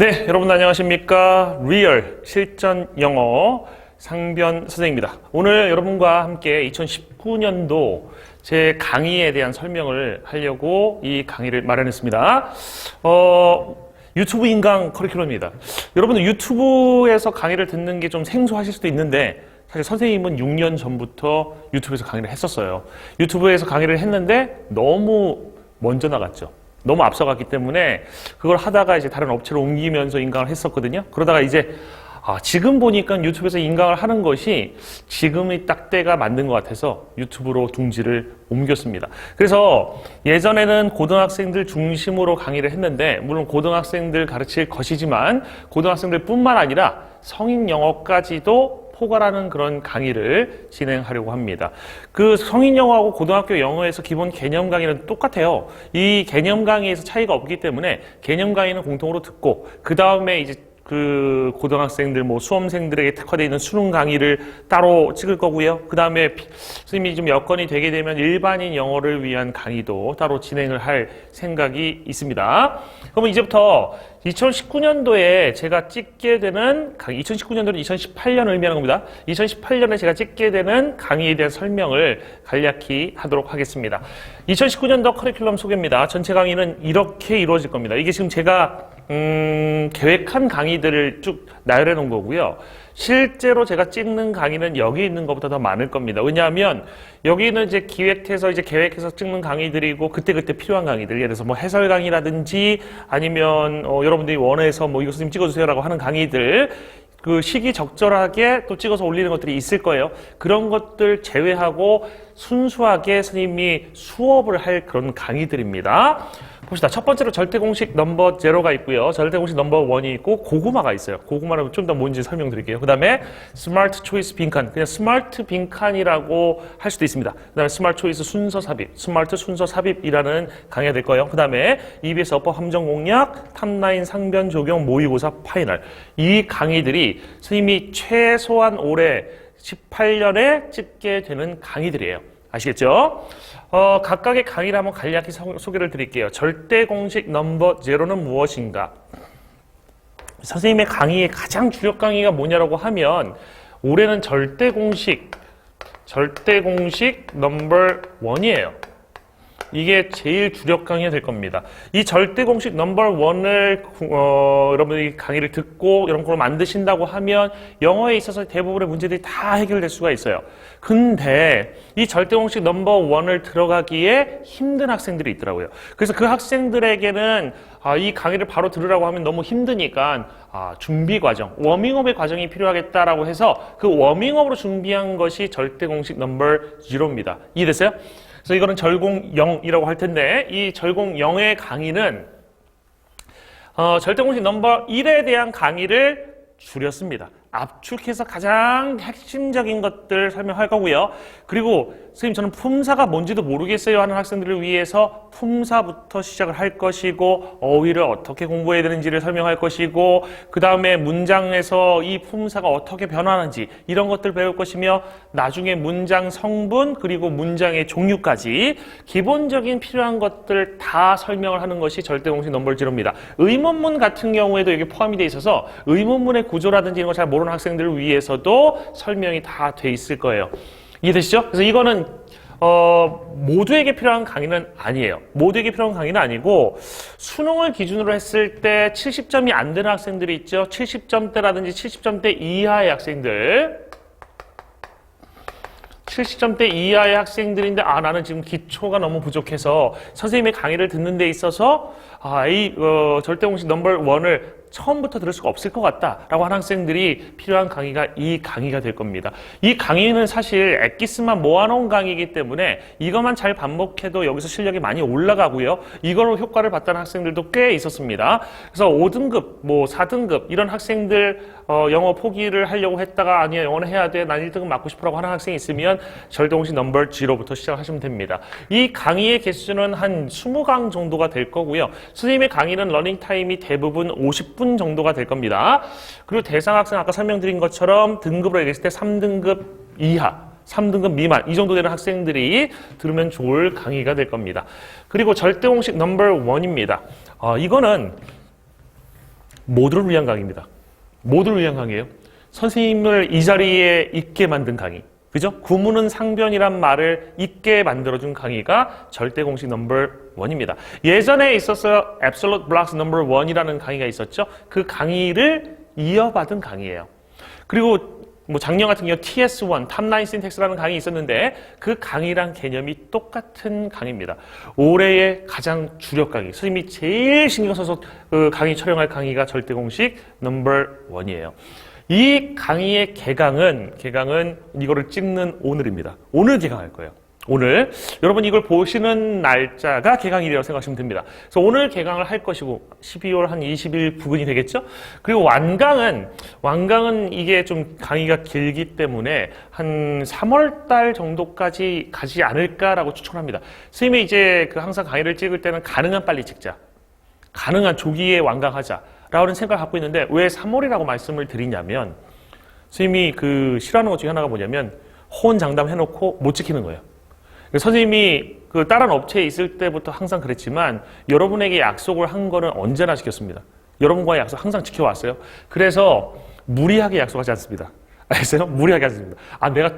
네, 여러분 안녕하십니까? 리얼 실전 영어 상변 선생입니다. 오늘 여러분과 함께 2019년도 제 강의에 대한 설명을 하려고 이 강의를 마련했습니다. 유튜브 인강 커리큘럼입니다. 여러분들 유튜브에서 강의를 듣는 게 좀 생소하실 수도 있는데 사실 선생님은 6년 전부터 유튜브에서 강의를 했었어요. 유튜브에서 강의를 했는데 너무 먼저 나갔죠. 너무 앞서갔기 때문에 그걸 하다가 이제 다른 업체로 옮기면서 인강을 했었거든요. 그러다가 이제 지금 보니까 유튜브에서 인강을 하는 것이 지금의 딱 때가 맞는 것 같아서 유튜브로 둥지를 옮겼습니다. 그래서 예전에는 고등학생들 중심으로 강의를 했는데 물론 고등학생들 가르칠 것이지만 고등학생들 뿐만 아니라 성인 영어까지도 포괄하는 그런 강의를 진행하려고 합니다. 그 성인 영어하고 고등학교 영어에서 기본 개념 강의는 똑같아요. 이 개념 강의에서 차이가 없기 때문에 개념 강의는 공통으로 듣고 그 다음에 이제 그 고등학생들 수험생들에게 특화되어 있는 수능 강의를 따로 찍을 거고요. 그 다음에 선생님이 좀 여건이 되게 되면 일반인 영어를 위한 강의도 따로 진행을 할 생각이 있습니다. 그러면 이제부터 2019년도에 제가 찍게 되는 2019년도는 2018년을 의미하는 겁니다. 2018년에 제가 찍게 되는 강의에 대한 설명을 간략히 하도록 하겠습니다. 2019년도 커리큘럼 소개입니다. 전체 강의는 이렇게 이루어질 겁니다. 이게 지금 제가 계획한 강의들을 쭉 나열해 놓은 거고요. 실제로 제가 찍는 강의는 여기 있는 것보다 더 많을 겁니다. 왜냐하면 여기는 이제 기획해서 계획해서 찍는 강의들이고 그때그때 필요한 강의들, 예를 들어서 해설 강의라든지 아니면 여러분들이 원해서 이거 선생님 찍어주세요라고 하는 강의들 그 시기 적절하게 또 찍어서 올리는 것들이 있을 거예요. 그런 것들 제외하고 순수하게 선생님이 수업을 할 그런 강의들입니다. 봅시다. 첫 번째로 절대 공식 넘버 0가 있고요. 절대 공식 넘버 1이 있고 고구마가 있어요. 고구마는 좀 더 뭔지 설명드릴게요. 그 다음에 스마트 초이스 빈칸, 그냥 스마트 빈칸이라고 할 수도 있습니다. 그 다음에 스마트 초이스 순서 삽입, 스마트 순서 삽입이라는 강의가 될 거예요. 그 다음에 EBS 어법 함정 공략, 탑라인 상변 적용 모의고사 파이널. 이 강의들이 선생님이 최소한 올해 18년에 찍게 되는 강의들이에요. 아시겠죠? 각각의 강의를 한번 간략히 소개를 드릴게요. 절대 공식 넘버 0는 무엇인가? 선생님의 강의의 가장 주력 강의가 뭐냐라고 하면 올해는 절대 공식 넘버 1이에요. 이게 제일 주력 강의가 될 겁니다. 이 절대 공식 넘버 1을 여러분들이 강의를 듣고 이런 걸 만드신다고 하면 영어에 있어서 대부분의 문제들이 다 해결될 수가 있어요. 근데 이 절대 공식 넘버 1을 들어가기에 힘든 학생들이 있더라고요. 그래서 그 학생들에게는 이 강의를 바로 들으라고 하면 너무 힘드니까 준비 과정, 워밍업의 과정이 필요하겠다라고 해서 그 워밍업으로 준비한 것이 절대 공식 넘버 0입니다. 이해됐어요? 그래서 이거는 절공 0이라고 할 텐데 이 절공 0의 강의는 절대 공식 넘버 1에 대한 강의를 줄였습니다. 압축해서 가장 핵심적인 것들 설명할 거고요. 그리고 선생님 저는 품사가 뭔지도 모르겠어요 하는 학생들을 위해서 품사부터 시작을 할 것이고 어휘를 어떻게 공부해야 되는지를 설명할 것이고 그 다음에 문장에서 이 품사가 어떻게 변하는지 이런 것들 배울 것이며 나중에 문장 성분 그리고 문장의 종류까지 기본적인 필요한 것들 다 설명을 하는 것이 절대 공식 넘버 0입니다. 의문문 같은 경우에도 여기 포함이 되어 있어서 의문문의 구조라든지 이런 거 잘 모르는 학생들을 위해서도 설명이 다 돼 있을 거예요. 이해되시죠? 그래서 이거는 모두에게 필요한 강의는 아니에요. 모두에게 필요한 강의는 아니고 수능을 기준으로 했을 때 70점이 안 되는 학생들이 있죠. 70점대라든지 70점대 이하의 학생들 70점대 이하의 학생들인데 나는 지금 기초가 너무 부족해서 선생님의 강의를 듣는 데 있어서 절대 공식 넘버 1을 처음부터 들을 수가 없을 것 같다라고 하는 학생들이 필요한 강의가 이 강의가 될 겁니다. 이 강의는 사실 엑기스만 모아놓은 강의이기 때문에 이것만 잘 반복해도 여기서 실력이 많이 올라가고요. 이걸로 효과를 봤다는 학생들도 꽤 있었습니다. 그래서 5등급, 4등급 이런 학생들 영어 포기를 하려고 했다가 아니야 영어는 해야 돼 난 1등급 맞고 싶으라고 하는 학생이 있으면 절대 공식 넘버 0부터 시작하시면 됩니다. 이 강의의 개수는 한 20강 정도가 될 거고요. 선생님의 강의는 러닝 타임이 대부분 50분 정도가 될 겁니다. 그리고 대상 학생 아까 설명드린 것처럼 등급으로 얘기했을 때 3등급 이하 3등급 미만 이 정도 되는 학생들이 들으면 좋을 강의가 될 겁니다. 그리고 절대 공식 넘버 1입니다. 이거는 모두를 위한 강의입니다. 모두를 위한 강의예요. 선생님을 이 자리에 있게 만든 강의. 그죠? 구문은 상변이란 말을 있게 만들어준 강의가 절대 공식 넘버 원입니다. 예전에 있었어요. Absolute Blocks 넘버 원이라는 강의가 있었죠. 그 강의를 이어받은 강의예요. 그리고 뭐 작년 같은 경우 TS1, 탑라인 신텍스라는 강의 있었는데 그 강의랑 개념이 똑같은 강의입니다. 올해의 가장 주력 강의, 선생님이 제일 신경 써서 그 강의 촬영할 강의가 절대 공식 넘버 원이에요. 이 강의의 개강은 이거를 찍는 오늘입니다. 오늘 개강할 거예요. 오늘 여러분 이걸 보시는 날짜가 개강일이라고 생각하시면 됩니다. 그래서 오늘 개강을 할 것이고 12월 한 20일 부근이 되겠죠. 그리고 완강은 이게 좀 강의가 길기 때문에 한 3월 달 정도까지 가지 않을까라고 추천합니다. 선생님이 이제 그 항상 강의를 찍을 때는 가능한 빨리 찍자, 가능한 조기에 완강하자라는 생각을 갖고 있는데 왜 3월이라고 말씀을 드리냐면 선생님이 그 싫어하는 것 중에 하나가 뭐냐면 호언장담 해놓고 못 지키는 거예요. 선생님이 그 다른 업체에 있을 때부터 항상 그랬지만 여러분에게 약속을 한 거는 언제나 지켰습니다. 여러분과의 약속 항상 지켜왔어요. 그래서 무리하게 약속하지 않습니다. 알겠어요? 무리하게 하지 않습니다. 내가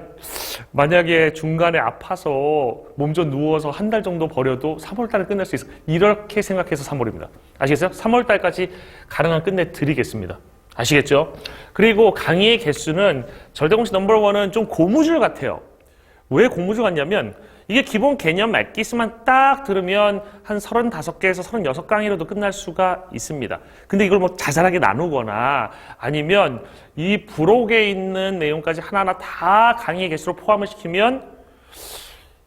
만약에 중간에 아파서 몸 좀 누워서 한 달 정도 버려도 3월 달에 끝낼 수 있어. 이렇게 생각해서 3월입니다. 아시겠어요? 3월 달까지 가능한 끝내 드리겠습니다. 아시겠죠? 그리고 강의의 개수는 절대 공식 넘버 원은 좀 고무줄 같아요. 왜 고무줄 같냐면 이게 기본 개념 말기스만 딱 들으면 한 35개에서 36강의로도 끝날 수가 있습니다. 근데 이걸 뭐 자잘하게 나누거나 아니면 이 부록에 있는 내용까지 하나하나 다 강의의 개수로 포함을 시키면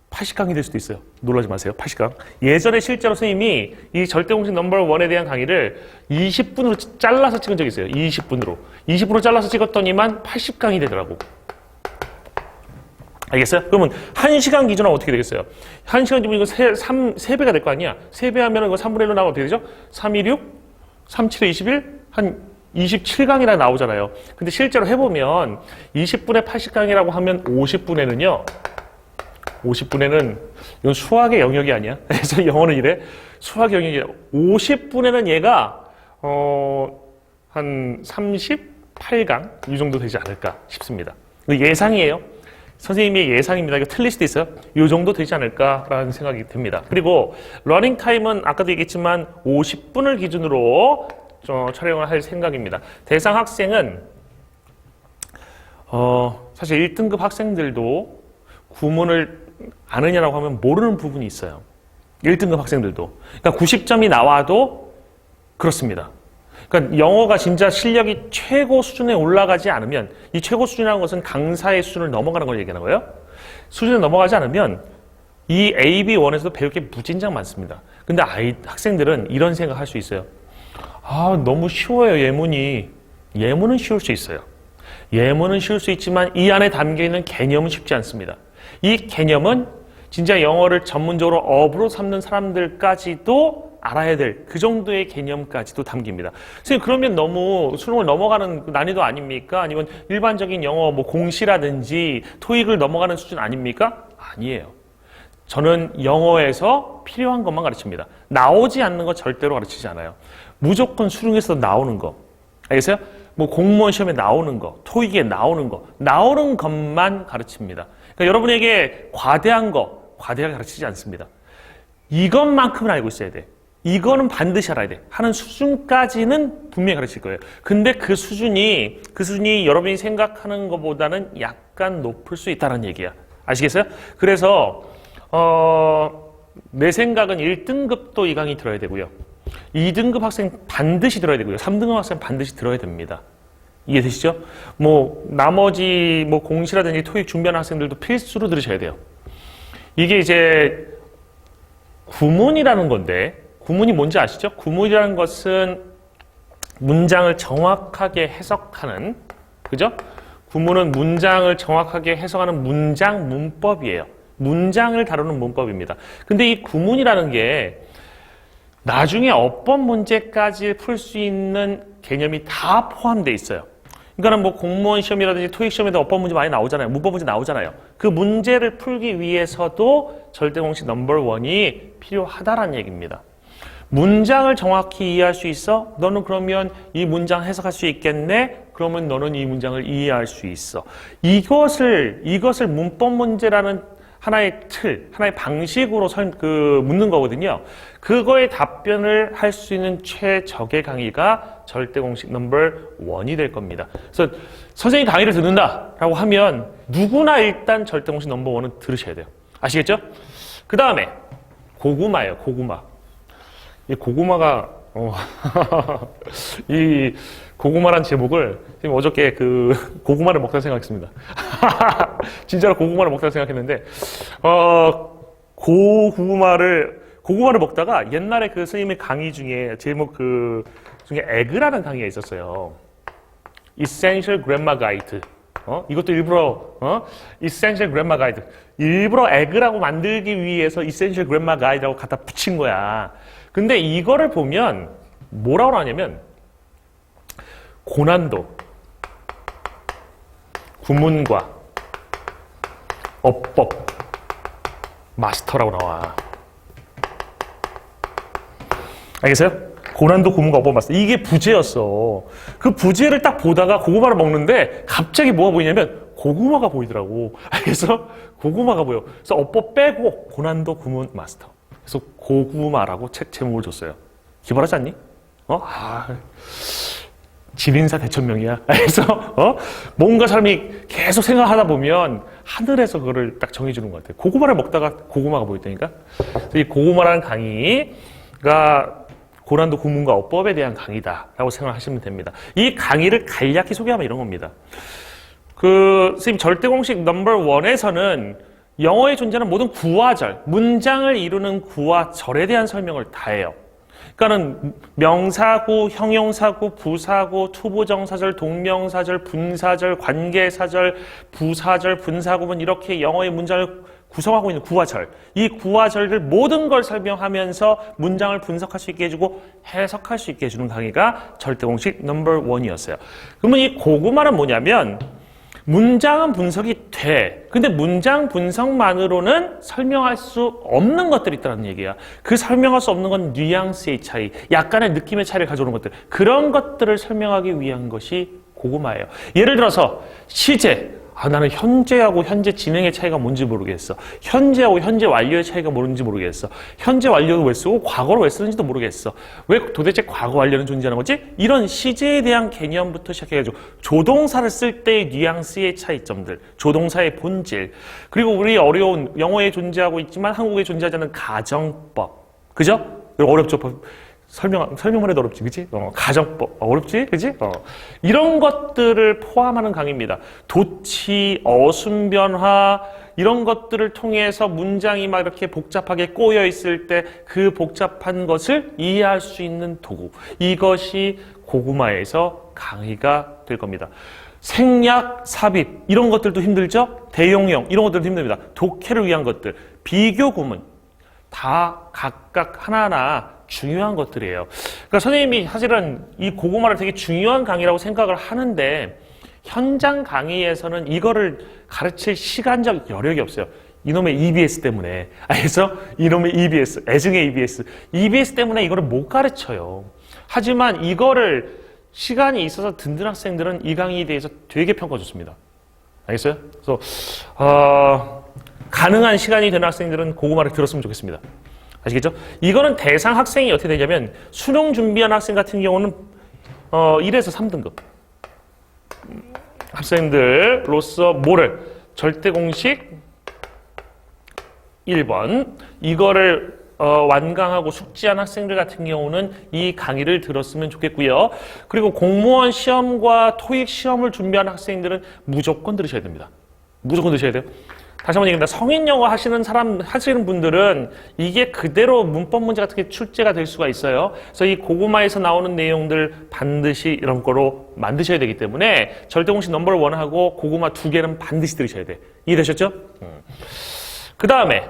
80강이 될 수도 있어요. 놀라지 마세요. 80강. 예전에 실제로 선생님이 이 절대공식 넘버 원에 대한 강의를 20분으로 잘라서 찍은 적이 있어요. 20분으로 잘라서 찍었더니만 80강이 되더라고. 알겠어요? 그러면 1시간 기준은 어떻게 되겠어요? 1시간 기준은 이거 3배가 될 거 아니야? 3배 하면 이거 3분의 1로 나오면 어떻게 되죠? 3, 2, 6, 3, 7, 21, 한 27강이나 나오잖아요. 근데 실제로 해보면 20분에 80강이라고 하면 50분에는요, 이건 수학의 영역이 아니야. 그래서 영어는 이래. 수학의 영역이야. 50분에는 얘가, 한 38강? 이 정도 되지 않을까 싶습니다. 예상이에요. 선생님의 예상입니다. 이거 틀릴 수도 있어요. 이 정도 되지 않을까라는 생각이 듭니다. 그리고 러닝 타임은 아까도 얘기했지만 50분을 기준으로 촬영을 할 생각입니다. 대상 학생은 사실 1등급 학생들도 구문을 아느냐라고 하면 모르는 부분이 있어요. 1등급 학생들도. 그러니까 90점이 나와도 그렇습니다. 그러니까 영어가 진짜 실력이 최고 수준에 올라가지 않으면, 이 최고 수준이라는 것은 강사의 수준을 넘어가는 걸 얘기하는 거예요. 수준에 넘어가지 않으면 이 AB1에서도 배울 게 무진장 많습니다. 근데 학생들은 이런 생각 할 수 있어요. 너무 쉬워요, 예문이. 예문은 쉬울 수 있어요. 예문은 쉬울 수 있지만 이 안에 담겨있는 개념은 쉽지 않습니다. 이 개념은 진짜 영어를 전문적으로 업으로 삼는 사람들까지도 알아야 될 그 정도의 개념까지도 담깁니다. 선생님, 그러면 너무 수능을 넘어가는 난이도 아닙니까? 아니면 일반적인 영어 공시라든지 토익을 넘어가는 수준 아닙니까? 아니에요. 저는 영어에서 필요한 것만 가르칩니다. 나오지 않는 거 절대로 가르치지 않아요. 무조건 수능에서 나오는 거. 알겠어요? 뭐 공무원 시험에 나오는 거, 토익에 나오는 것만 가르칩니다. 그러니까 여러분에게 과대하게 가르치지 않습니다. 이것만큼은 알고 있어야 돼. 이거는 반드시 알아야 돼. 하는 수준까지는 분명히 가르칠 거예요. 근데 그 수준이 여러분이 생각하는 것보다는 약간 높을 수 있다는 얘기야. 아시겠어요? 그래서 내 생각은 1등급도 이 강의 들어야 되고요. 2등급 학생 반드시 들어야 되고요. 3등급 학생 반드시 들어야 됩니다. 이해되시죠? 나머지 공시라든지 토익 준비하는 학생들도 필수로 들으셔야 돼요. 이게 이제 구문이라는 건데, 구문이 뭔지 아시죠? 구문이라는 것은 문장을 정확하게 해석하는, 그죠? 구문은 문장을 정확하게 해석하는 문장 문법이에요. 문장을 다루는 문법입니다. 근데 이 구문이라는 게 나중에 어법 문제까지 풀 수 있는 개념이 다 포함되어 있어요. 그러니까 공무원 시험이라든지 토익 시험에도 어법 문제 많이 나오잖아요. 문법 문제 나오잖아요. 그 문제를 풀기 위해서도 절대 공식 넘버 원이 필요하다라는 얘기입니다. 문장을 정확히 이해할 수 있어? 너는 그러면 이 문장 해석할 수 있겠네? 그러면 너는 이 문장을 이해할 수 있어. 이것을 문법 문제라는 하나의 틀, 하나의 방식으로 묻는 거거든요. 그거에 답변을 할 수 있는 최적의 강의가 절대공식 넘버 1이 될 겁니다. 그래서 선생님이 강의를 듣는다라고 하면 누구나 일단 절대공식 넘버 1은 들으셔야 돼요. 아시겠죠? 그 다음에 고구마예요. 고구마. 이 고구마가 이 고구마란 제목을 지금 어저께 그 고구마를 먹다 생각했습니다. 진짜로 고구마를 먹다 생각했는데 고구마를 먹다가 옛날에 그 스님의 강의 중에 제목 그 중에 에그라는 강의가 있었어요. Essential Grammar Guide. 이것도 일부러 Essential Grammar Guide. 일부러 에그라고 만들기 위해서 Essential Grammar Guide라고 갖다 붙인 거야. 근데 이거를 보면 뭐라고 하냐면 고난도, 구문과 어법, 마스터라고 나와. 알겠어요? 고난도, 구문과 어법, 마스터. 이게 부제였어. 그 부제를 딱 보다가 고구마를 먹는데 갑자기 뭐가 보이냐면 고구마가 보이더라고. 그래서 고구마가 보여. 그래서 어법 빼고 고난도, 구문, 마스터. 그래서 고구마라고 책 제목을 줬어요. 기발하지 않니? 지린사 대천명이야. 그래서 뭔가 사람이 계속 생각하다 보면 하늘에서 그거를 딱 정해주는 것 같아요. 고구마를 먹다가 고구마가 보였다니까. 이 고구마라는 강의가 고난도, 구문과 어법에 대한 강의다라고 생각하시면 됩니다. 이 강의를 간략히 소개하면 이런 겁니다. 선생님 절대공식 넘버 1에서는 영어에 존재하는 모든 구와절, 문장을 이루는 구와절에 대한 설명을 다 해요. 그러니까는 명사구, 형용사구, 부사구, 투부정사절, 동명사절, 분사절, 관계사절, 부사절, 분사구문 이렇게 영어의 문장을 구성하고 있는 구와절. 이 구와절들 모든 걸 설명하면서 문장을 분석할 수 있게 해주고 해석할 수 있게 해주는 강의가 절대공식 넘버 1이었어요. 그러면 이 고구마는 뭐냐면 문장은 분석이 돼. 근데 문장 분석만으로는 설명할 수 없는 것들이 있다는 얘기야. 그 설명할 수 없는 건 뉘앙스의 차이, 약간의 느낌의 차이를 가져오는 것들. 그런 것들을 설명하기 위한 것이 고구마예요. 예를 들어서 시제. 나는 현재하고 현재 진행의 차이가 뭔지 모르겠어. 현재하고 현재 완료의 차이가 뭔지 모르겠어. 현재 완료를 왜 쓰고 과거를 왜 쓰는지도 모르겠어. 왜 도대체 과거 완료는 존재하는 거지? 이런 시제에 대한 개념부터 시작해가지고 조동사를 쓸 때의 뉘앙스의 차이점들, 조동사의 본질, 그리고 우리 어려운 영어에 존재하고 있지만 한국에 존재하지 않는 가정법, 그죠? 어렵죠? 설명만 해도 어렵지, 그치? 가정법, 어렵지, 그치? 이런 것들을 포함하는 강의입니다. 도치, 어순변화, 이런 것들을 통해서 문장이 막 이렇게 복잡하게 꼬여 있을 때 그 복잡한 것을 이해할 수 있는 도구. 이것이 고구마에서 강의가 될 겁니다. 생략, 삽입, 이런 것들도 힘들죠? 대용령, 이런 것들도 힘듭니다. 독해를 위한 것들, 비교 구문, 다 각각 하나하나 중요한 것들이에요. 그러니까 선생님이 사실은 이 고구마를 되게 중요한 강의라고 생각을 하는데 현장 강의에서는 이거를 가르칠 시간적 여력이 없어요. 이놈의 EBS 때문에. 그래서 이놈의 EBS, 애증의 EBS 때문에 이거를 못 가르쳐요. 하지만 이거를 시간이 있어서 든든 학생들은 이 강의에 대해서 되게 평가좋습니다. 알겠어요? 그래서 가능한 시간이 되는 학생들은 고구마를 들었으면 좋겠습니다. 아시겠죠? 이거는 대상 학생이 어떻게 되냐면 수능 준비한 학생 같은 경우는 1에서 3등급 학생들로서 뭐를 절대공식 1번 이거를 완강하고 숙지한 학생들 같은 경우는 이 강의를 들었으면 좋겠고요. 그리고 공무원 시험과 토익 시험을 준비하는 학생들은 무조건 들으셔야 됩니다. 무조건 들으셔야 돼요. 다시 한번 얘기합니다. 성인 영어 하시는 분들은 이게 그대로 문법 문제 같은 게 출제가 될 수가 있어요. 그래서 이 고구마에서 나오는 내용들 반드시 이런 거로 만드셔야 되기 때문에 절대공식 넘버 1하고 고구마 2개는 반드시 들으셔야 돼. 이해되셨죠? 그 다음에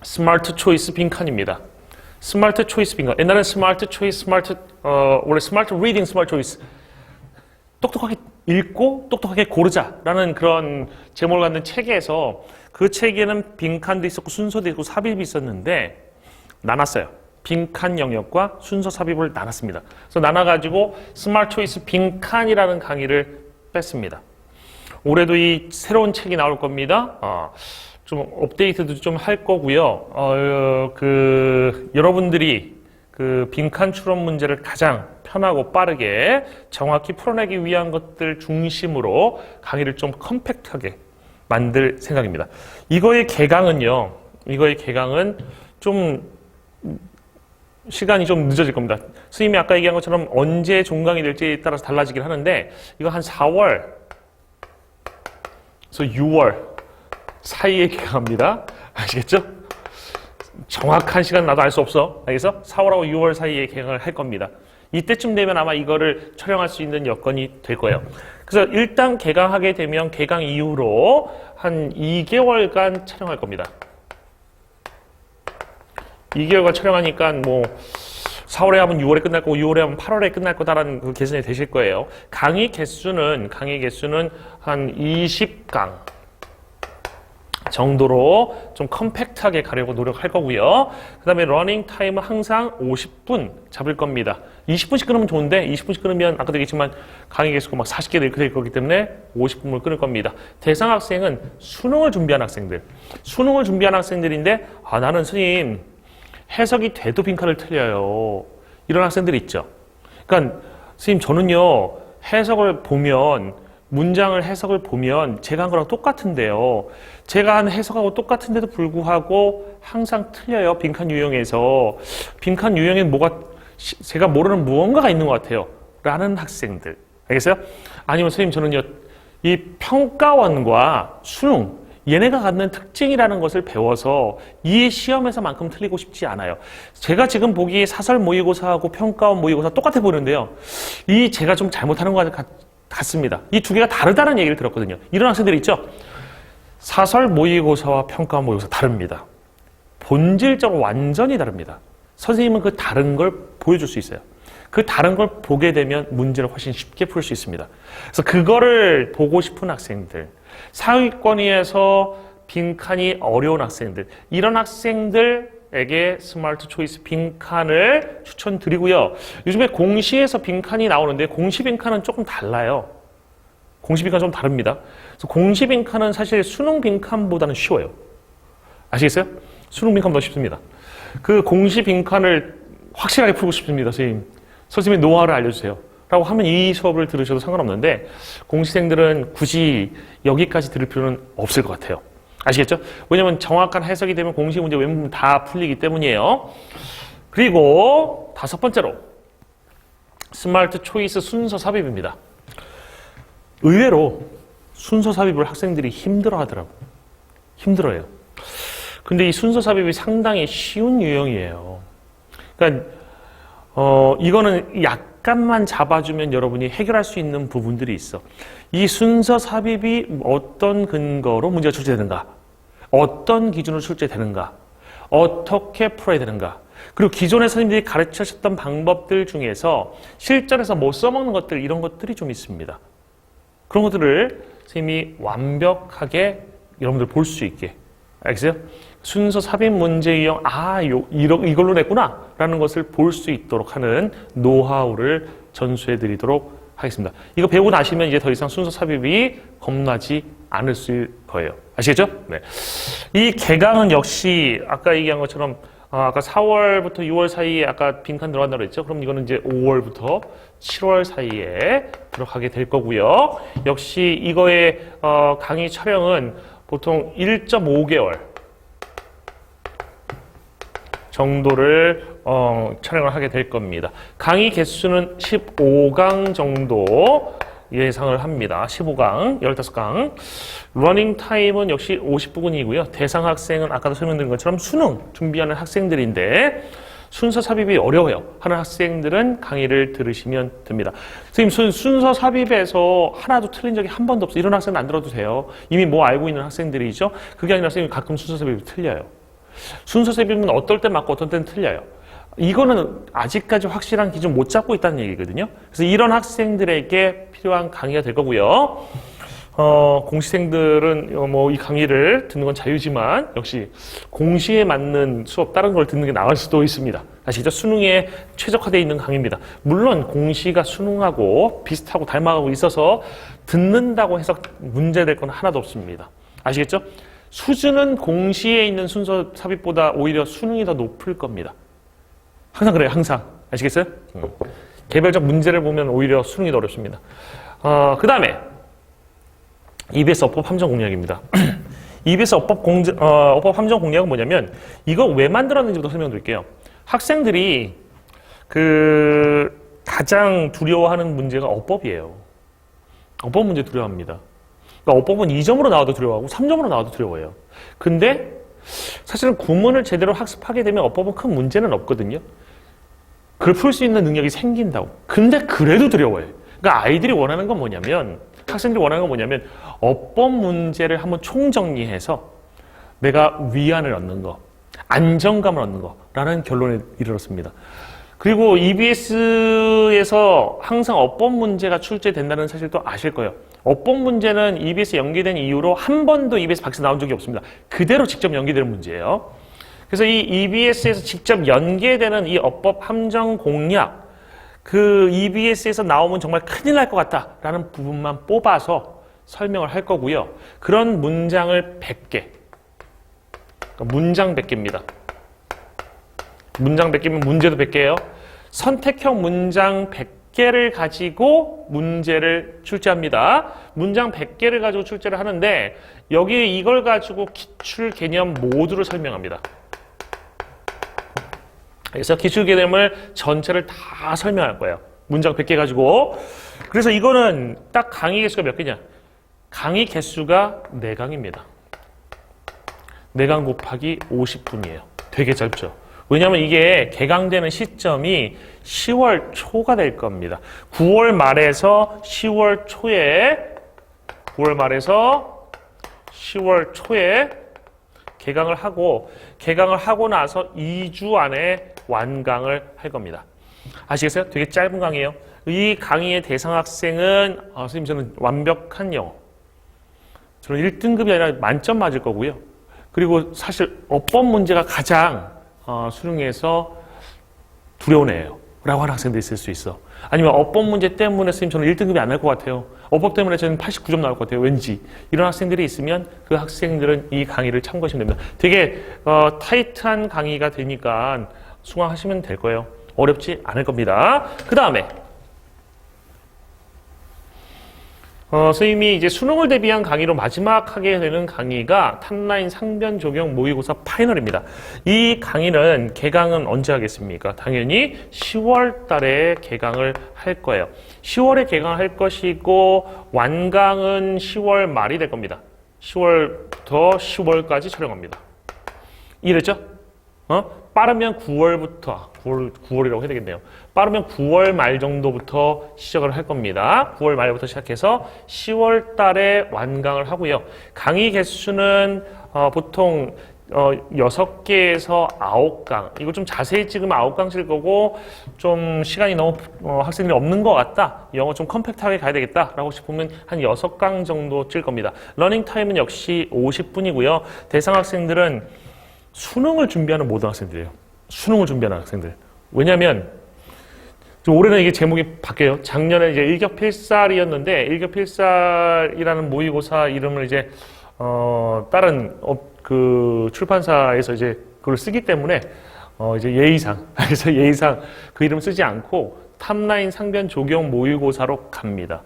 스마트 초이스 빈칸입니다. 스마트 초이스 빈칸. 옛날엔 스마트 초이스, 원래 스마트 리딩, 스마트 초이스. 똑똑하게 읽고 똑똑하게 고르자라는 그런 제목을 갖는 책에서 그 책에는 빈칸도 있었고 순서도 있고 삽입이 있었는데 나눴어요. 빈칸 영역과 순서 삽입을 나눴습니다. 그래서 나눠가지고 스마트 초이스 빈칸이라는 강의를 뺐습니다. 올해도 이 새로운 책이 나올 겁니다. 좀 업데이트도 좀 할 거고요. 여러분들이 그 빈칸 추론 문제를 가장 편하고 빠르게 정확히 풀어내기 위한 것들 중심으로 강의를 좀 컴팩트하게 만들 생각입니다. 이거의 개강은 좀 시간이 좀 늦어질 겁니다. 선생님이 아까 얘기한 것처럼 언제 종강이 될지에 따라서 달라지긴 하는데 이거 한 4월, 그래서 6월 사이에 개강합니다. 아시겠죠? 정확한 시간 나도 알 수 없어. 알겠어? 4월하고 6월 사이에 개강을 할 겁니다. 이때쯤 되면 아마 이거를 촬영할 수 있는 여건이 될 거예요. 그래서 일단 개강하게 되면 개강 이후로 한 2개월간 촬영할 겁니다. 2개월간 촬영하니까 뭐 4월에 하면 6월에 끝날 거고 6월에 하면 8월에 끝날 거다라는 그 계산이 되실 거예요. 강의 개수는 한 20강 정도로 좀 컴팩트하게 가려고 노력할 거고요. 그 다음에 러닝 타임은 항상 50분 잡을 겁니다. 20분씩 끊으면 좋은데 20분씩 끊으면 아까도 얘기했지만 강의 개수가 막 40개 이렇게 될 거기 때문에 50분을 끊을 겁니다. 대상 학생은 수능을 준비한 학생들인데 나는 선생님 해석이 돼도 빈칸을 틀려요. 이런 학생들이 있죠. 그러니까 선생님 저는요 문장을 해석을 보면 제가 한 거랑 똑같은데요. 제가 한 해석하고 똑같은데도 불구하고 항상 틀려요. 빈칸 유형에서. 빈칸 유형엔 제가 모르는 무언가가 있는 것 같아요. 라는 학생들. 알겠어요? 아니면 선생님 저는요, 이 평가원과 수능, 얘네가 갖는 특징이라는 것을 배워서 이 시험에서만큼 틀리고 싶지 않아요. 제가 지금 보기에 사설 모의고사하고 평가원 모의고사 똑같아 보이는데요. 제가 좀 잘못하는 것 같습니다. 이 두 개가 다르다는 얘기를 들었거든요. 이런 학생들이 있죠? 사설 모의고사와 평가원 모의고사 다릅니다. 본질적으로 완전히 다릅니다. 선생님은 그 다른 걸 보여줄 수 있어요. 그 다른 걸 보게 되면 문제를 훨씬 쉽게 풀 수 있습니다. 그래서 그거를 보고 싶은 학생들, 상위권위에서 빈칸이 어려운 학생들, 이런 학생들에게 스마트 초이스 빈칸을 추천드리고요. 요즘에 공시에서 빈칸이 나오는데 공시 빈칸은 조금 달라요. 공시 빈칸 좀 다릅니다. 그래서 공시 빈칸은 사실 수능 빈칸보다는 쉬워요. 아시겠어요? 수능 빈칸보다 쉽습니다. 그 공시 빈칸을 확실하게 풀고 싶습니다, 선생님의 노하우를 알려주세요. 라고 하면 이 수업을 들으셔도 상관없는데 공시생들은 굳이 여기까지 들을 필요는 없을 것 같아요. 아시겠죠? 왜냐면 정확한 해석이 되면 공시 문제 웬만하면 다 풀리기 때문이에요. 그리고 5번째로 스마트 초이스 순서 삽입입니다. 의외로 순서 삽입을 학생들이 힘들어해요. 근데 이 순서 삽입이 상당히 쉬운 유형이에요. 그러니까 이거는 약간만 잡아주면 여러분이 해결할 수 있는 부분들이 있어. 이 순서 삽입이 어떤 근거로 문제가 출제되는가? 어떤 기준으로 출제되는가? 어떻게 풀어야 되는가? 그리고 기존에 선생님들이 가르치셨던 방법들 중에서 실전에서 못 써먹는 것들, 이런 것들이 좀 있습니다. 그런 것들을 선생님이 완벽하게 여러분들 볼 수 있게. 알겠어요? 순서 삽입 문제 유형, 이걸로 냈구나 라는 것을 볼 수 있도록 하는 노하우를 전수해 드리도록 하겠습니다. 이거 배우고 나시면 이제 더 이상 순서 삽입이 겁나지 않을 거예요. 아시겠죠? 네. 이 개강은 역시 아까 얘기한 것처럼 아까 4월부터 6월 사이에 아까 빈칸 들어간다고 했죠? 그럼 이거는 이제 5월부터 7월 사이에 들어가게 될 거고요. 역시 이거의 강의 촬영은 보통 1.5개월 정도를 촬영을 하게 될 겁니다. 강의 개수는 15강 정도 예상을 합니다. 15강, 15강. 러닝 타임은 역시 50분이고요. 대상 학생은 아까도 설명드린 것처럼 수능 준비하는 학생들인데 순서 삽입이 어려워요 하는 학생들은 강의를 들으시면 됩니다. 선생님, 순서 삽입에서 하나도 틀린 적이 한 번도 없어요. 이런 학생은 안 들어도 돼요. 이미 뭐 알고 있는 학생들이죠. 그게 아니라 선생님 가끔 순서 삽입이 틀려요. 순서 삽입은 어떨 때 맞고 어떨 때는 틀려요. 이거는 아직까지 확실한 기준 못 잡고 있다는 얘기거든요. 그래서 이런 학생들에게 필요한 강의가 될 거고요. 공시생들은 뭐 이 강의를 듣는 건 자유지만 역시 공시에 맞는 수업 다른 걸 듣는 게 나을 수도 있습니다. 아시겠죠? 수능에 최적화되어 있는 강의입니다. 물론 공시가 수능하고 비슷하고 닮아가고 있어서 듣는다고 해서 문제될 건 하나도 없습니다. 아시겠죠? 수준은 공시에 있는 순서 삽입보다 오히려 수능이 더 높을 겁니다. 항상 그래요. 항상. 아시겠어요? 개별적 문제를 보면 오히려 수능이 더 어렵습니다. 그 다음에 EBS 어법 함정 공략입니다. EBS 어법 함정 공략은 뭐냐면 이거 왜 만들었는지부터 설명드릴게요. 학생들이 가장 두려워하는 문제가 어법이에요. 어법 문제 두려워합니다. 그러니까 어법은 2점으로 나와도 두려워하고 3점으로 나와도 두려워해요. 근데 사실은 구문을 제대로 학습하게 되면 어법은 큰 문제는 없거든요. 그걸 풀 수 있는 능력이 생긴다고. 근데 그래도 두려워해요. 그러니까 아이들이 원하는 건 뭐냐면, 학생들이 원하는 건 뭐냐면 어법 문제를 한번 총정리해서 내가 위안을 얻는 거, 안정감을 얻는 거라는 결론에 이르렀습니다. 그리고 EBS에서 항상 어법 문제가 출제된다는 사실도 아실 거예요. 어법 문제는 EBS 연계된 이후로 한 번도 EBS 밖에서 나온 적이 없습니다. 그대로 직접 연계되는 문제예요. 그래서 이 EBS에서 직접 연계되는 이 어법 함정 공략, 그 EBS에서 나오면 정말 큰일 날 것 같다라는 부분만 뽑아서 설명을 할 거고요. 그런 문장을 100개. 그러니까 문장 100개입니다. 문장 100개면 문제도 100개예요. 선택형 문장 100개를 가지고 문제를 출제합니다. 문장 100개를 가지고 출제를 하는데 여기 이걸 가지고 기출 개념 모두를 설명합니다. 그래서 기출 개념을 전체를 다 설명할 거예요. 문장 100개 가지고. 그래서 이거는 딱 강의 개수가 몇 개냐? 강의 개수가 4강입니다. 4강 곱하기 50분이에요. 되게 짧죠. 왜냐하면 이게 개강되는 시점이 10월 초가 될 겁니다. 9월 말에서 10월 초에 개강을 하고 나서 2주 안에 완강을 할 겁니다. 아시겠어요? 되게 짧은 강의예요. 이 강의의 대상 학생은 선생님 저는 완벽한 영어. 저는 1등급이 아니라 만점 맞을 거고요. 그리고 사실 어법 문제가 가장 수능에서 두려운 애예요 라고 하는 학생도 있을 수 있어. 아니면 어법 문제 때문에 선생님 저는 1등급이 안 날 것 같아요. 어법 때문에 저는 89점 나올 것 같아요. 왠지. 이런 학생들이 있으면 그 학생들은 이 강의를 참고하시면 됩니다. 되게 타이트한 강의가 되니까 수강하시면 될 거예요. 어렵지 않을 겁니다. 그 다음에 선생님이 이제 수능을 대비한 강의로 마지막 하게 되는 강의가 탑라인 상변 적용 모의고사 파이널입니다. 이 강의는 개강은 언제 하겠습니까? 당연히 10월 달에 개강을 할 거예요. 10월에 개강을 할 것이고 완강은 10월 말이 될 겁니다. 10월부터 10월까지 촬영합니다. 이해됐죠? 빠르면 9월이라고 해야 되겠네요. 빠르면 9월 말 정도부터 시작을 할 겁니다. 9월 말부터 시작해서 10월 달에 완강을 하고요. 강의 개수는 보통 6개에서 9강. 이거 좀 자세히 찍으면 9강 칠 거고 좀 시간이 너무 학생들이 없는 것 같다. 영어 좀 컴팩트하게 가야 되겠다라고 싶으면 한 6강 정도 칠 겁니다. 러닝 타임은 역시 50분이고요. 대상 학생들은 수능을 준비하는 모든 학생들이에요. 수능을 준비하는 학생들. 왜냐면 올해는 이게 제목이 바뀌어요. 작년에 이제 일격필살이었는데 일격필살이라는 모의고사 이름을 이제 다른 그 출판사에서 이제 그걸 쓰기 때문에 이제 예의상 그래서 예의상 그 이름 쓰지 않고 탑라인 상변 조경 모의고사로 갑니다.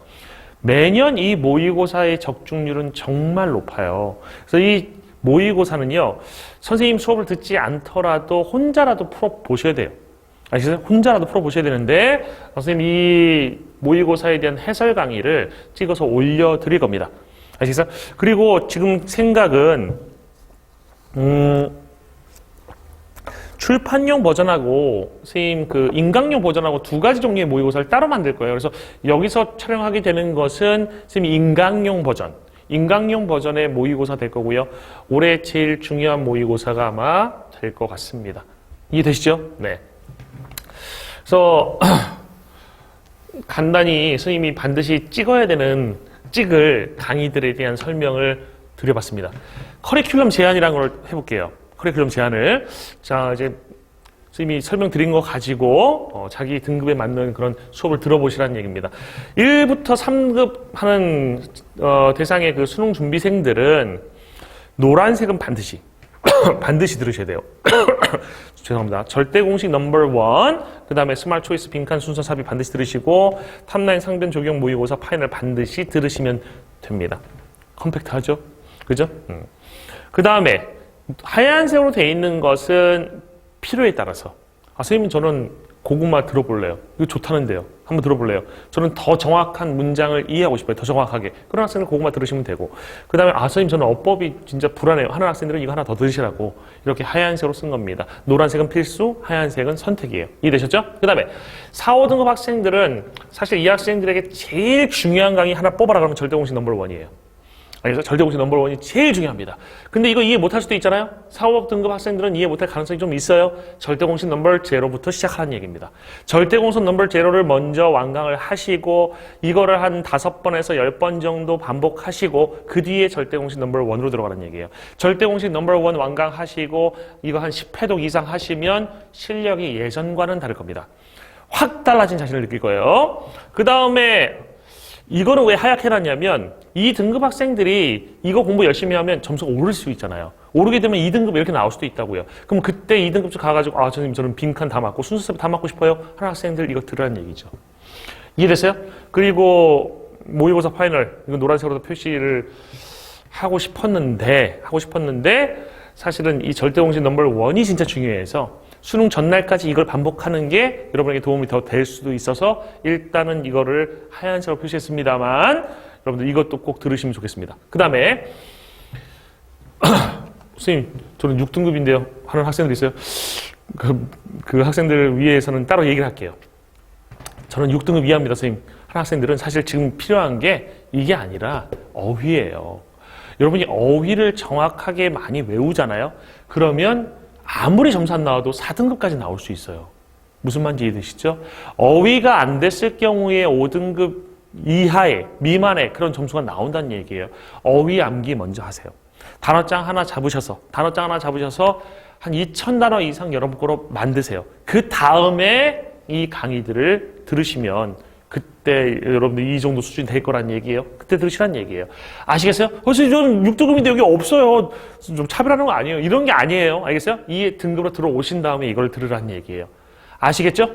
매년 이 모의고사의 적중률은 정말 높아요. 그래서 이 모의고사는요, 선생님 수업을 듣지 않더라도 혼자라도 풀어보셔야 돼요. 아시겠어요? 혼자라도 풀어보셔야 되는데, 선생님 이 모의고사에 대한 해설 강의를 찍어서 올려드릴 겁니다. 아시겠어요? 그리고 지금 생각은, 출판용 버전하고, 선생님 그 인강용 버전하고 2가지 종류의 모의고사를 따로 만들 거예요. 그래서 여기서 촬영하게 되는 것은 선생님 인강용 버전의 모의고사 될 거고요. 올해 제일 중요한 모의고사가 아마 될 것 같습니다. 이해되시죠? 네. 그래서 간단히 선생님이 반드시 찍을 강의들에 대한 설명을 드려봤습니다. 커리큘럼 제안이라는 걸 해볼게요. 커리큘럼 제안을. 자, 이제 선생님이 설명드린 거 가지고 자기 등급에 맞는 그런 수업을 들어보시라는 얘기입니다. 1부터 3급 하는 대상의 그 수능 준비생들은 노란색은 반드시 반드시 들으셔야 돼요. 죄송합니다. 절대 공식 넘버 1, 그 다음에 스마트 초이스 빈칸 순서 삽입 반드시 들으시고 탑라인 상변 적용 모의고사 파이널 반드시 들으시면 됩니다. 컴팩트하죠? 그죠? 그 다음에 하얀색으로 되어 있는 것은 필요에 따라서 선생님 저는 고구마 들어볼래요. 이거 좋다는데요. 한번 들어볼래요. 저는 더 정확한 문장을 이해하고 싶어요. 더 정확하게. 그런 학생은 고구마 들으시면 되고 그 다음에 선생님 저는 어법이 진짜 불안해요. 하는 학생들은 이거 하나 더 들으시라고 이렇게 하얀색으로 쓴 겁니다. 노란색은 필수, 하얀색은 선택이에요. 이해되셨죠? 그 다음에 4, 5등급 학생들은 사실 이 학생들에게 제일 중요한 강의 하나 뽑아라 그러면 절대 공식 넘버 1이에요. 알겠어요? 절대 공식 넘버 1이 제일 중요합니다. 근데 이거 이해 못할 수도 있잖아요? 4, 5등급 학생들은 이해 못할 가능성이 좀 있어요. 절대 공식 넘버 0부터 시작하는 얘기입니다. 절대 공식 넘버 0를 먼저 완강을 하시고 이거를 한 5번에서 10번 정도 반복하시고 그 뒤에 절대 공식 넘버 1으로 들어가는 얘기예요. 절대 공식 넘버 1 완강하시고 이거 한 10회독 이상 하시면 실력이 예전과는 다를 겁니다. 확 달라진 자신을 느낄 거예요. 그 다음에 이거는 왜 하얗게 해놨냐면 이 등급 학생들이 이거 공부 열심히 하면 점수가 오를 수 있잖아요. 오르게 되면 2등급 이렇게 나올 수도 있다고요. 그럼 그때 2등급 쪽 가가지고 선생님 저는 빈칸 다 맞고 순서대로 다 맞고 싶어요. 하는 학생들 이거 들으라는 얘기죠. 이해됐어요? 그리고 모의고사 파이널 이거 노란색으로 표시를 하고 싶었는데 사실은 이 절대 공식 넘버 1이 진짜 중요해서 수능 전날까지 이걸 반복하는 게 여러분에게 도움이 더 될 수도 있어서 일단은 이거를 하얀색으로 표시했습니다만 여러분들 이것도 꼭 들으시면 좋겠습니다. 그 다음에 선생님 저는 6등급인데요 하는 학생들 있어요. 그 학생들을 위해서는 따로 얘기를 할게요. 저는 6등급 이하입니다. 선생님 하는 학생들은 사실 지금 필요한 게 이게 아니라 어휘예요. 여러분이 어휘를 정확하게 많이 외우잖아요. 그러면 아무리 점수 안 나와도 4등급까지 나올 수 있어요. 무슨 말인지 이해되시죠? 어휘가 안 됐을 경우에 5등급 이하의 미만의 그런 점수가 나온다는 얘기예요. 어휘 암기 먼저 하세요. 단어장 하나 잡으셔서 한 2,000단어 이상 여러분 거로 만드세요. 그 다음에 이 강의들을 들으시면 그때 여러분들 이 정도 수준이 될 거란 얘기예요. 그때 들으시란 얘기예요. 아시겠어요? 선생님 저는 6등급인데 여기 없어요. 좀 차별하는 거 아니에요. 이런 게 아니에요. 알겠어요? 이 등급으로 들어오신 다음에 이걸 들으라는 얘기예요. 아시겠죠?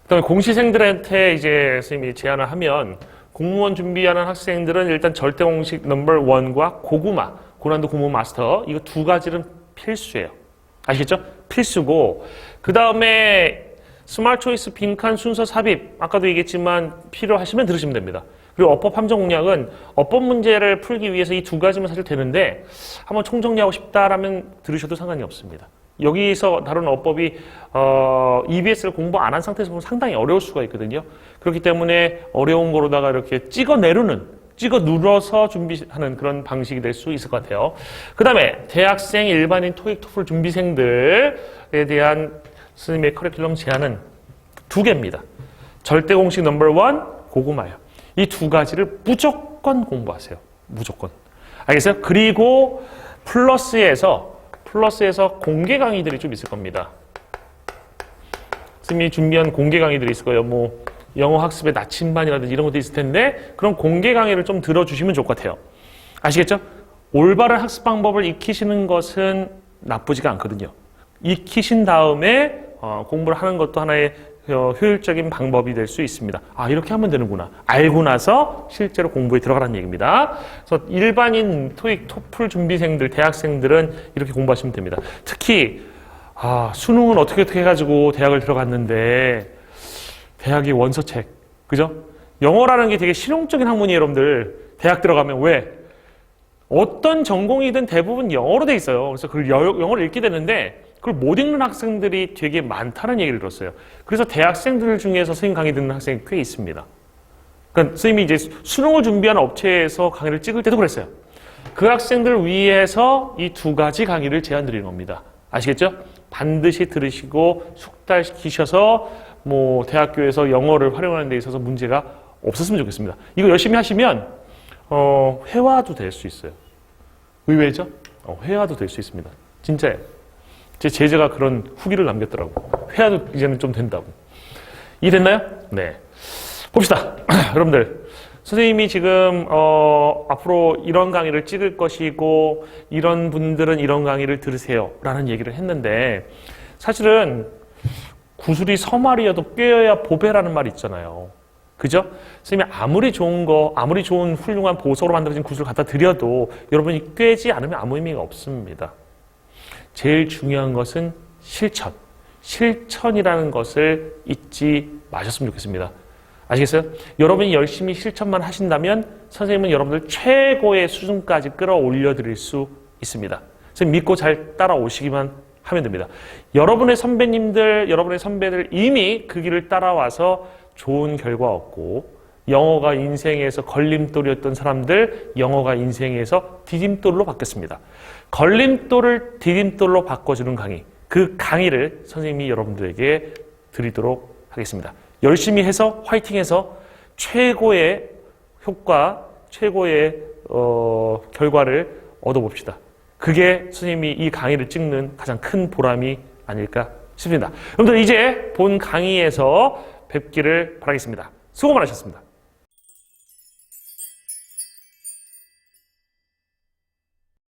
그다음에 공시생들한테 이제 선생님이 제안을 하면 공무원 준비하는 학생들은 일단 절대 공식 넘버 1과 고구마, 고난도 공무원 마스터 이거 두 가지는 필수예요. 아시겠죠? 필수고 그 다음에 스마트 초이스 빈칸 순서 삽입 아까도 얘기했지만 필요하시면 들으시면 됩니다. 그리고 어법 함정 공략은 어법 문제를 풀기 위해서 이 두 가지면 사실 되는데 한번 총정리하고 싶다라면 들으셔도 상관이 없습니다. 여기서 다루는 어법이 EBS를 공부 안 한 상태에서 보면 상당히 어려울 수가 있거든요. 그렇기 때문에 어려운 거로다가 이렇게 찍어 눌러서 준비하는 그런 방식이 될 수 있을 것 같아요. 그 다음에 대학생, 일반인, 토익, 토플 준비생들에 대한 스님의 커리큘럼 제안은 2개입니다. 절대 공식 넘버 1, 고구마예요. 이 두 가지를 무조건 공부하세요. 무조건. 알겠어요? 그리고 플러스에서 공개 강의들이 좀 있을 겁니다. 스님이 준비한 공개 강의들이 있을 거예요. 뭐 영어 학습의 나침반이라든지 이런 것도 있을 텐데 그런 공개 강의를 좀 들어주시면 좋을 것 같아요. 아시겠죠? 올바른 학습 방법을 익히시는 것은 나쁘지가 않거든요. 익히신 다음에 공부를 하는 것도 하나의 효율적인 방법이 될 수 있습니다. 이렇게 하면 되는구나. 알고 나서 실제로 공부에 들어가라는 얘기입니다. 그래서 일반인 토익, 토플 준비생들, 대학생들은 이렇게 공부하시면 됩니다. 특히 수능은 어떻게 해가지고 대학을 들어갔는데 대학이 원서책, 그죠? 영어라는 게 되게 실용적인 학문이에요, 여러분들. 대학 들어가면 왜? 어떤 전공이든 대부분 영어로 돼 있어요. 그래서 그 영어를 읽게 되는데 그걸 못 읽는 학생들이 되게 많다는 얘기를 들었어요. 그래서 대학생들 중에서 선생님 강의 듣는 학생이 꽤 있습니다. 그러니까 선생님이 이제 수능을 준비하는 업체에서 강의를 찍을 때도 그랬어요. 그 학생들을 위해서 이 2가지 강의를 제안 드리는 겁니다. 아시겠죠? 반드시 들으시고 숙달시키셔서 뭐 대학교에서 영어를 활용하는 데 있어서 문제가 없었으면 좋겠습니다. 이거 열심히 하시면 회화도 될 수 있어요. 의외죠? 회화도 될 수 있습니다. 진짜예요. 제 제자가 그런 후기를 남겼더라고. 회화도 이제는 좀 된다고. 이해됐나요? 네. 봅시다. 여러분들. 선생님이 지금, 앞으로 이런 강의를 찍을 것이고, 이런 분들은 이런 강의를 들으세요. 라는 얘기를 했는데, 사실은 구슬이 서말이어도 꿰어야 보배라는 말이 있잖아요. 그죠? 선생님이 아무리 좋은 거, 아무리 좋은 훌륭한 보석으로 만들어진 구슬을 갖다 드려도 여러분이 꿰지 않으면 아무 의미가 없습니다. 제일 중요한 것은 실천. 실천이라는 것을 잊지 마셨으면 좋겠습니다. 아시겠어요? 여러분이 열심히 실천만 하신다면 선생님은 여러분들 최고의 수준까지 끌어올려 드릴 수 있습니다. 선생님 믿고 잘 따라오시기만 하면 됩니다. 여러분의 선배님들, 여러분의 선배들 이미 그 길을 따라와서 좋은 결과 얻고 영어가 인생에서 걸림돌이었던 사람들 영어가 인생에서 디딤돌로 바뀌었습니다. 걸림돌을 디딤돌로 바꿔주는 강의, 그 강의를 선생님이 여러분들에게 드리도록 하겠습니다. 열심히 해서 화이팅해서 최고의 효과, 최고의 결과를 얻어봅시다. 그게 선생님이 이 강의를 찍는 가장 큰 보람이 아닐까 싶습니다. 여러분들 이제 본 강의에서 뵙기를 바라겠습니다. 수고 많으셨습니다.